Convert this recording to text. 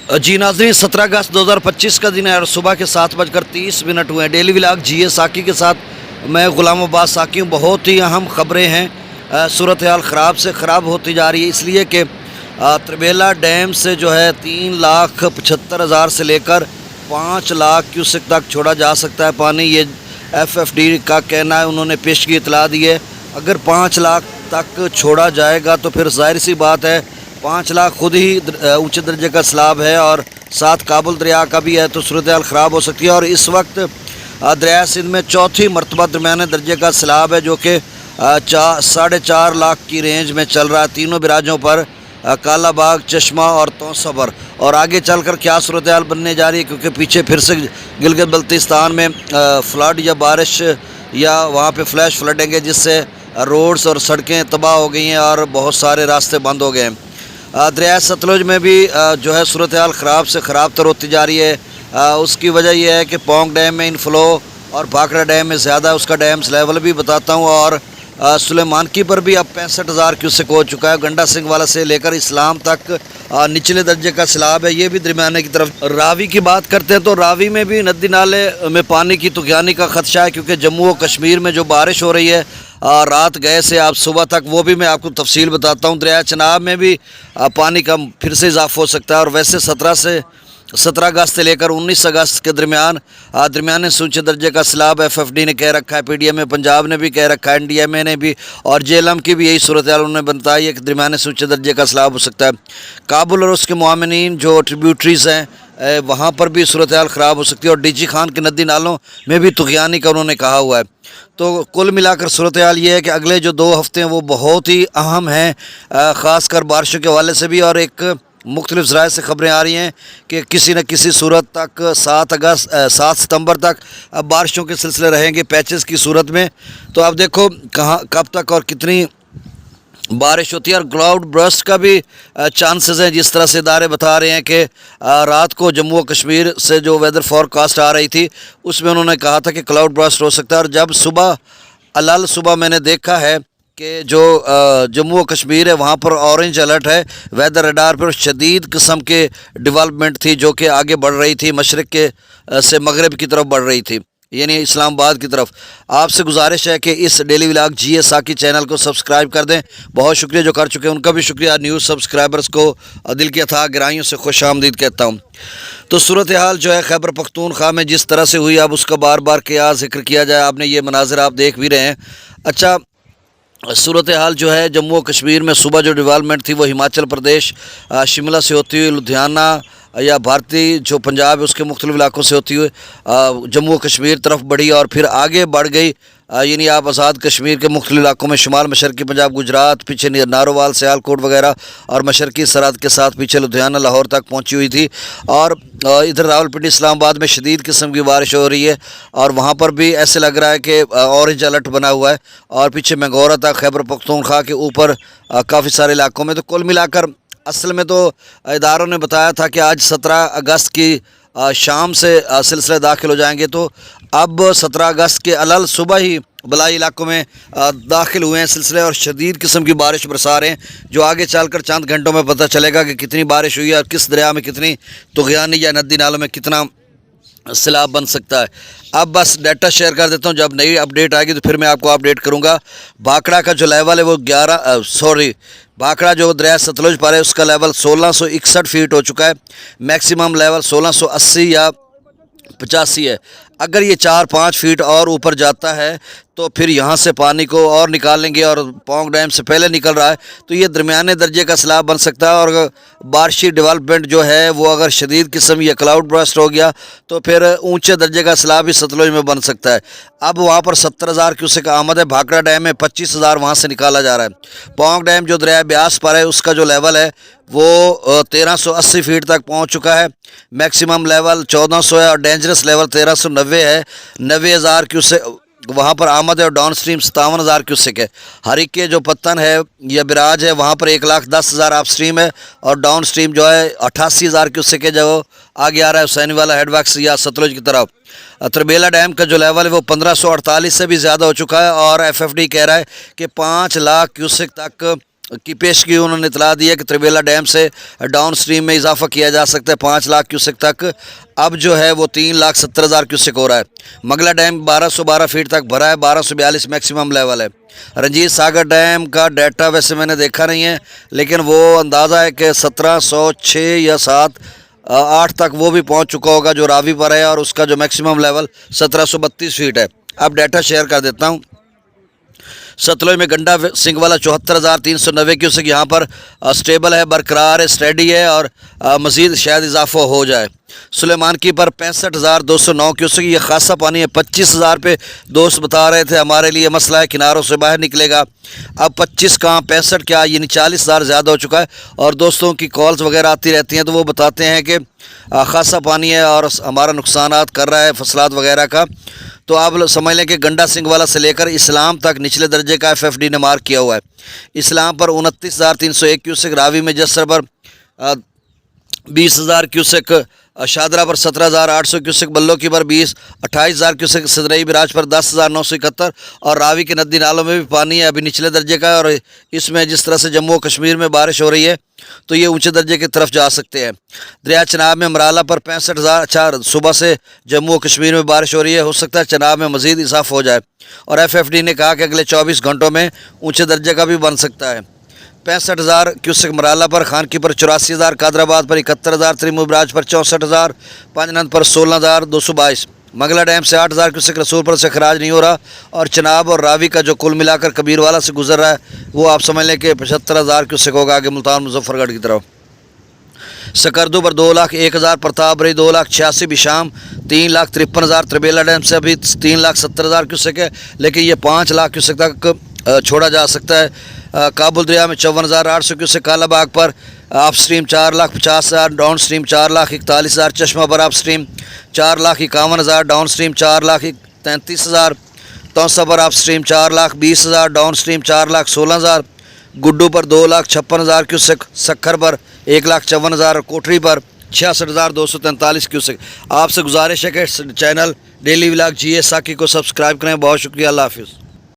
जी नाज़रीन, 17 अगस्त 2025 का दिन है और सुबह के 7:30 हुए हैं। डेली व्लॉग जी साकी के साथ मैं गुलाम अब्बास साकी हूँ। बहुत ही अहम ख़बरें हैं। सूरत हाल ख़राब से ख़राब होती जा रही है, इसलिए कि त्रिबेला डैम से जो है 3,75,000 से लेकर 5 लाख क्यूसेक तक छोड़ा जा सकता है पानी। ये FFD का कहना है, उन्होंने पेश की इतला दी है। अगर 5 लाख तक छोड़ा जाएगा तो फिर जाहिर सी बात है 5 लाख खुद ही ऊंचे दर्जे का सैलाब है और साथ काबुल दरिया का भी है, तो सूरत हाल ख़राब हो सकती है। और इस वक्त दरिया सिंध में चौथी मरतबा दरमियाने दर्जे का सैलाब है, जो कि 4.5 लाख की रेंज में चल रहा है तीनों बिराजों पर, कालाबाग, चश्मा और तौसबर। और आगे चलकर क्या सूरत हाल बनने जा रही है, क्योंकि पीछे फिर से गिलगित बल्तिस्तान में फ्लड या बारिश या वहाँ पे फ्लैश फ्लडेंगे, जिससे रोड्स और सड़कें तबाह हो गई हैं और बहुत सारे रास्ते बंद हो गए हैं। दरिया सतलुज में भी जो है सूरत हाल ख़राब से ख़राब तर होती जा रही है। उसकी वजह यह है कि पोंग डैम में इनफ्लो और भाखड़ा डैम में ज़्यादा उसका डैम्स लेवल भी बताता हूँ। और सुलेमानकी पर भी अब 65,000 क्यूसेक हो चुका है। गंडा सिंह वाला से लेकर इस्लाम तक निचले दर्जे का सैलाब है, ये भी दरमियाने की तरफ। रावी की बात करते हैं तो रावी में भी नदी नाले में पानी की तुगयानी का खदशा है, क्योंकि जम्मू और कश्मीर में जो बारिश हो रही है रात गए से आप सुबह तक, वो भी मैं आपको तफसील बताता हूँ। दरिया चनाब में भी पानी का फिर से इजाफा हो सकता है। और वैसे 17 अगस्त से लेकर 19 अगस्त के दरमियाने से ऊंचे दर्जे का सैलाब FFD ने कह रखा है, PDM में पंजाब ने भी कह रखा है, NDMA ने भी, और JLM की भी यही सूरत हाल उन्होंने बताई है कि दरमियाने से ऊंचे दर्जे का सैलाब हो सकता है। काबुल और उसके मुआमिनीन जो ट्रिब्यूटरीज़ हैं वहाँ पर भी सूरत हाल ख़राब हो सकती है। और DG खान के नदी नालों में भी तुगयानी का उन्होंने कहा हुआ है। तो कुल मिलाकर सूरत हाल ये है कि अगले जो 2 हफ़्ते हैं वो बहुत ही अहम हैं, ख़ासकर बारिशों के हवाले से भी। और एक मुख्तलिफ़ ज़राए से ख़बरें आ रही हैं कि किसी न किसी सूरत तक 7 सितंबर तक बारिशों के सिलसिले रहेंगे पैचेस की सूरत में। तो आप देखो कहाँ कब तक और कितनी बारिश होती है। और क्लाउड बर्स्ट का भी चांसेस हैं, जिस तरह से इदारे बता रहे हैं कि रात को जम्मू और कश्मीर से जो वेदर फॉरकास्ट आ रही थी उसमें उन्होंने कहा था कि क्लाउड बर्स्ट हो सकता है। और जब सुबह मैंने देखा है कि जो जम्मू और कश्मीर है वहाँ पर ऑरेंज अलर्ट है वेदर रडार पर, शदीद किस्म के डेवलपमेंट थी जो कि आगे बढ़ रही थी, मशरक़ के से मगरब की तरफ बढ़ रही थी, यानी इस्लामाबाद की तरफ। आपसे गुजारिश है कि इस डेली व्लॉग जी साकी चैनल को सब्सक्राइब कर दें। बहुत शुक्रिया जो कर चुके हैं, उनका भी शुक्रिया। न्यूज़ सब्सक्राइबर्स को दिल की अथाह गहराइयों से खुश आमदीद कहता हूँ। तो सूरत हाल जो है खैबर पख्तूनख्वा में जिस तरह से हुई, अब उसका बार बार क्या जिक्र किया जाए। आपने ये मनाजिर आप देख भी रहे हैं। अच्छा, सूरत हाल जो है जम्मू और कश्मीर में सुबह जो डेवलपमेंट थी वो हिमाचल प्रदेश शिमला से होती हुई लुधियाना या भारतीय जो पंजाब है उसके मुख्तलिफ इलाकों से होती हुई जम्मू और कश्मीर तरफ बढ़ी और फिर आगे बढ़ गई, यानी आप आज़ाद कश्मीर के मुख्तलिफ इलाकों में शुमाल मशरक़ी पंजाब, गुजरात, पीछे नारोवाल, सियालकोट वगैरह, और मशरक़ी सरहद के साथ पीछे लुधियाना, लाहौर तक पहुंची हुई थी। और इधर रावलपिंडी, इस्लामाबाद में शदीद किस्म की बारिश हो रही है और वहाँ पर भी ऐसे लग रहा है कि ऑरेंज अलर्ट बना हुआ है। और पीछे मैंगोरा तक खैबर पख्तूनख्वा के ऊपर काफ़ी सारे इलाकों में। तो कुल मिलाकर असल में तो इदारों ने बताया था कि आज 17 अगस्त की शाम से सिलसिले दाखिल हो जाएंगे। तो अब 17 अगस्त के अलल सुबह ही बलाई इलाकों में दाखिल हुए हैं सिलसिले और शदीद किस्म की बारिश बरसा रहे हैं, जो आगे चलकर चंद घंटों में पता चलेगा कि कितनी बारिश हुई है और किस दरिया में कितनी तुगयानी या नदी नालों में कितना सैलाब बन सकता है। अब बस डाटा शेयर कर देता हूँ, जब नई अपडेट आएगी तो फिर मैं आपको अपडेट करूँगा। भाखड़ा का जो लेवल है वो भाखड़ा जो दरिया सतलुज पर है उसका लेवल 1661 फीट हो चुका है। मैक्सिमम लेवल 1680 या 85 है। अगर ये 4-5 फीट और ऊपर जाता है तो फिर यहाँ से पानी को और निकाल लेंगे और पोंग डैम से पहले निकल रहा है तो ये दरमियाने दर्जे का सैलाब बन सकता है। और बारिशी डेवलपमेंट जो है वो अगर शदीद किस्म या क्लाउड बर्स्ट हो गया तो फिर ऊंचे दर्जे का सैलाब भी सतलुज में बन सकता है। अब वहाँ पर 70,000 क्यूसेक आमद है। भाखड़ा डैम में 25,000 वहाँ से निकाला जा रहा है। पोंग डैम जो दरिया ब्यास पर है उसका जो लेवल है वो 1380 फीट तक पहुँच चुका है। मैक्सिमम लेवल 1400 है और डेंजरस लेवल 1390 है। 90,000 क्यूसेक वहाँ पर आमद है और डाउन स्ट्रीम 57,000 क्यूसेक है। हरिके जो पत्तन है या बिराज है वहाँ पर 1,10,000 आप स्ट्रीम है और डाउन स्ट्रीम जो है 88,000 क्यूसेक है, जो आगे आ रहा है हुसैनी वाला हेडवर्क्स या सतलुज की तरफ। त्रिबेला डैम का जो लेवल है वो 1548 से भी ज़्यादा हो चुका है और FFD कह रहा है कि 5 लाख क्यूसेक तक की पेशगी उन्होंने इतला दी है कि त्रिबेला डैम से डाउन स्ट्रीम में इजाफा किया जा सकता है 5 लाख क्यूसेक तक। अब जो है वो 3,70,000 क्यूसेक हो रहा है। मंगला डैम 1212 फीट तक भरा है, 1242 मैक्सिमम लेवल है। रंजीत सागर डैम का डाटा वैसे मैंने देखा नहीं है, लेकिन वो अंदाज़ा है कि 1706 या 8 तक वो भी पहुंच चुका होगा जो रावी पर है, और उसका जो मैक्सिमम लेवल 1732 फीट है। अब डाटा शेयर कर देता हूं। सतलुज में गंडा सिंह वाला 74,390 क्यूसेक यहाँ पर स्टेबल है, बरकरार है, स्टेडी है, और मज़ीद शायद इजाफा हो जाए। सुलेमान की पर 65,209 क्यूसेक, ये खासा पानी है। 25,000 पे दोस्त बता रहे थे हमारे लिए मसला है, किनारों से बाहर निकलेगा। अब 25 कहाँ 65 क्या, यानी 40,000 ज़्यादा हो चुका है। और दोस्तों की कॉल्स वगैरह आती रहती हैं तो वो बताते हैं कि खासा पानी है और हमारा नुकसानात कर रहा है फसलात वगैरह का। तो आप समझ लें कि गंडा सिंह वाला से लेकर इस्लाम तक निचले दर्जे का FFD ने मार्क किया हुआ है। इस्लाम पर 29,301 क्यूसेक, रावी में जसर पर 20,000 क्यूसेक, शादरा पर 17,800 क्यूसेक, बल्लो की पर 28,000 क्यूसेक, सदरई बिराज पर 10,971, और रावी के नदी नालों में भी पानी है, अभी निचले दर्जे का है। और इसमें जिस तरह से जम्मू कश्मीर में बारिश हो रही है तो ये ऊंचे दर्जे की तरफ जा सकते हैं। दरिया चनाब में मराला पर 65,000, अच्छा सुबह से जम्मू कश्मीर में बारिश हो रही है, हो सकता है चनाब में मज़ीद इजाफा हो जाए। और FFD ने कहा कि अगले 24 घंटों में ऊँचे दर्जे का भी बन सकता है। 65,000 क्यूसेक मराला पर, खानकी पर 84,000, कादराबाद पर 71,000, त्रिमुबराज पर 64,000, पांचनंद पर 16,222। मंगला डैम से 8,000 क्यूसेक रसूलपुर से खराज नहीं हो रहा। और चनाब और रावी का जो कुल मिलाकर कबीरवाला से गुजर रहा है वो आप समझ लें कि 75,000 क्यूसेक होगा आगे मुल्तान मुजफ्फरगढ़ की तरफ। सकरदू पर 2,01,000, प्रताप बरी 2,86,000, बिशाम 3,53,000, त्रिबेला डैम से अभी 3,70,000 क्यूसेक है, लेकिन ये 5 लाख क्यूसेक तक छोड़ा जा सकता है। काबुल दरिया में 54,800 क्यूसेक, कालाबाग पर up stream 4,50,000, down stream 4,41,000, Chashma पर up stream 4,51,000, down stream 4,33,000, Taunsa पर up stream 4,20,000, down stream 4,16,000, Guddu पर 2,56,000 क्यूसेक, सखर पर 1,54,000, कोठरी पर 66,243 क्यूसेक। आपसे गुजारिश है कि चैनल डेली व्लॉग GA साकी को सब्सक्राइब करें। बहुत शुक्रिया, अल्लाह हाफिज़।